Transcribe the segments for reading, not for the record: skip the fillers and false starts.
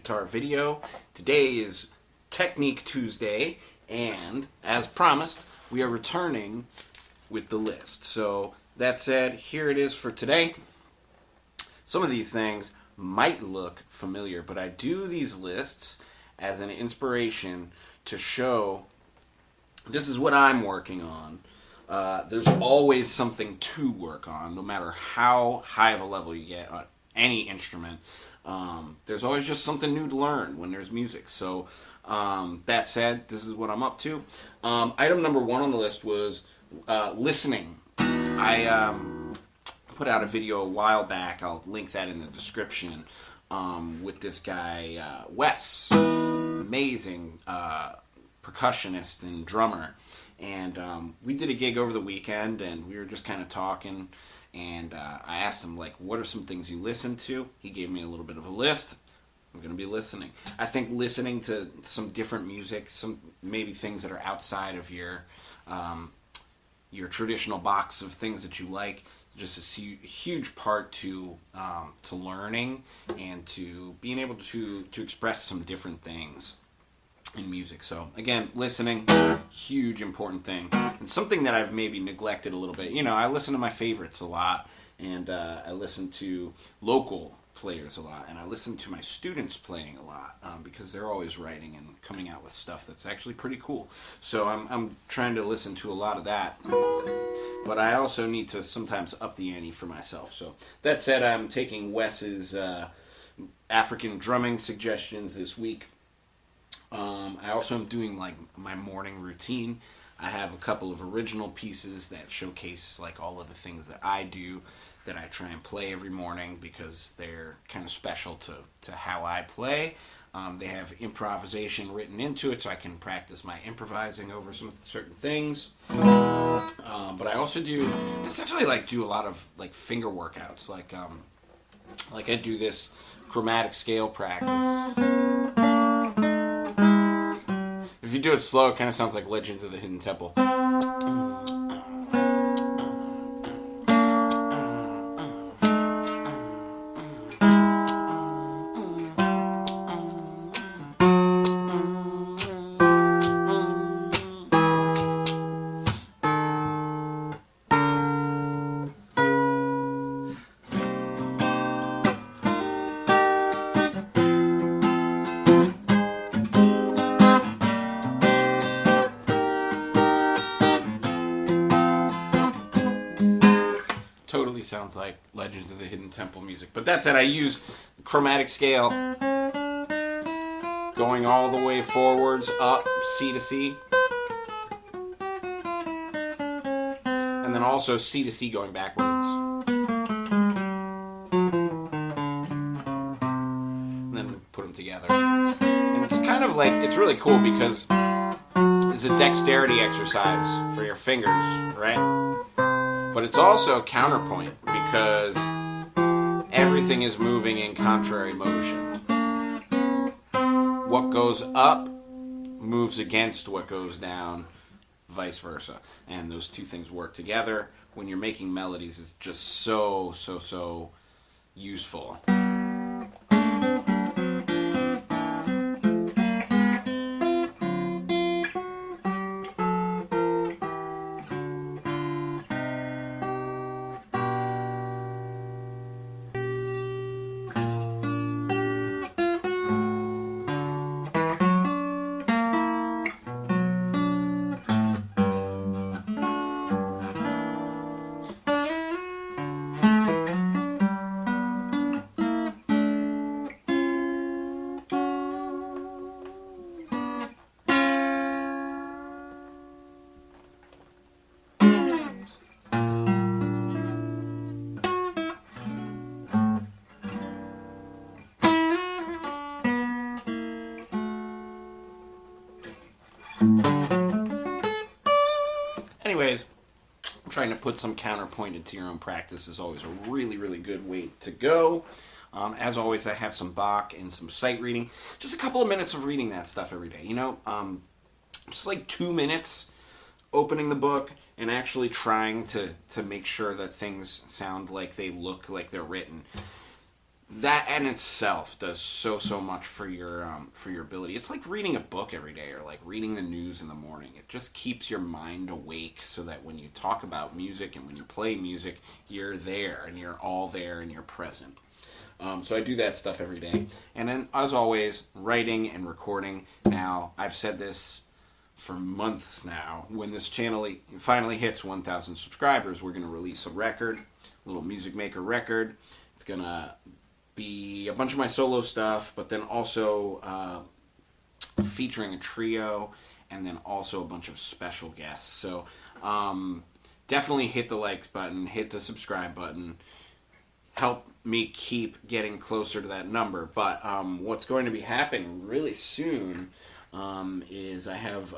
guitar video. Today is Technique Tuesday, and as promised, we are returning with the list. So that said, here it is for today. Some of these things might look familiar, but I do these lists as an inspiration to show this is what I'm working on. There's always something to work on, no matter how high of a level you get on any instrument. There's always just something new to learn when there's music. So that said, this is what I'm up to. Item number 1 on the list was listening. I put out a video a while back. I'll link that in the description with this guy, Wes. Amazing percussionist and drummer. And we did a gig over the weekend, and we were just kind of talking. And I asked him, like, what are some things you listen to? He gave me a little bit of a list. I'm going to be listening. I think listening to some different music, some maybe things that are outside of your traditional box of things that you like, just a huge part to learning and to being able to express some different things in music. So again, listening, huge important thing, and something that I've maybe neglected a little bit. You know, I listen to my favorites a lot, and I listen to local players a lot, and I listen to my students playing a lot because they're always writing and coming out with stuff that's actually pretty cool. So I'm trying to listen to a lot of that, but I also need to sometimes up the ante for myself. So that said, I'm taking Wes's African drumming suggestions this week. I also am doing like my morning routine. I have a couple of original pieces that showcase like all of the things that I do that I try and play every morning because they're kind of special to how I play. They have improvisation written into it, so I can practice my improvising over some certain things. But I also do essentially do a lot of like finger workouts. Like I do this chromatic scale practice. If you do it slow, it kind of sounds like Legends of the Hidden Temple. Totally sounds like Legends of the Hidden Temple music. But that said, I use chromatic scale going all the way forwards, up, C to C. And then also C to C going backwards. And then put them together. And it's kind of like, it's really cool because it's a dexterity exercise for your fingers, right? But it's also counterpoint because everything is moving in contrary motion. What goes up moves against what goes down, vice versa. And those two things work together. When you're making melodies, it's just so useful. Anyways, trying to put some counterpoint into your own practice is always a really good way to go. As always, I have some Bach and some sight reading. Just a couple of minutes of reading that stuff every day. You know, just like 2 minutes opening the book and actually trying to make sure that things sound like they look like they're written. that in itself does so much for your ability. It's like reading a book every day, or like reading the news in the morning. It just keeps your mind awake, so that when you talk about music and when you play music, you're there and you're all there and you're present. So I do that stuff every day. And then, as always, writing and recording. Now, I've said this for months now. When this channel finally hits 1,000 subscribers, we're going to release a record, a little Music Maker record. It's going to be a bunch of my solo stuff, but then also featuring a trio, and then also a bunch of special guests. So definitely hit the likes button, hit the subscribe button. Help me keep getting closer to that number. But what's going to be happening really soon is I have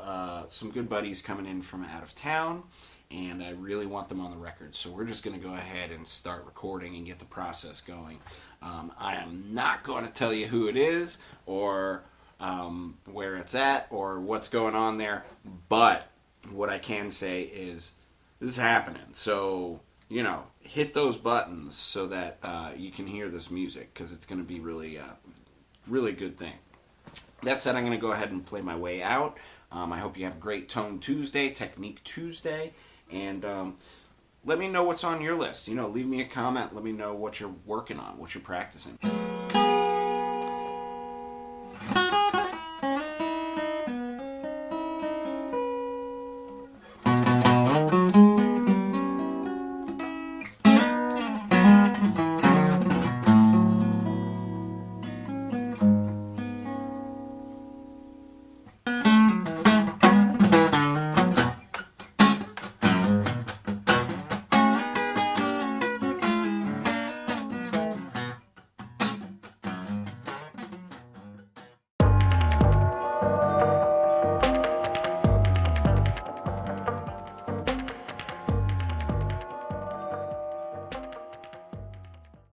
some good buddies coming in from out of town, and I really want them on the record. So we're just going to go ahead and start recording and get the process going. I am not going to tell you who it is, or where it's at, or what's going on there, but what I can say is this is happening. So, hit those buttons so that you can hear this music, because it's going to be really good thing. That said, I'm going to go ahead and play my way out. I hope you have a great Tone Tuesday, Technique Tuesday, and let me know what's on your list. Leave me a comment. Let me know what you're working on, what you're practicing.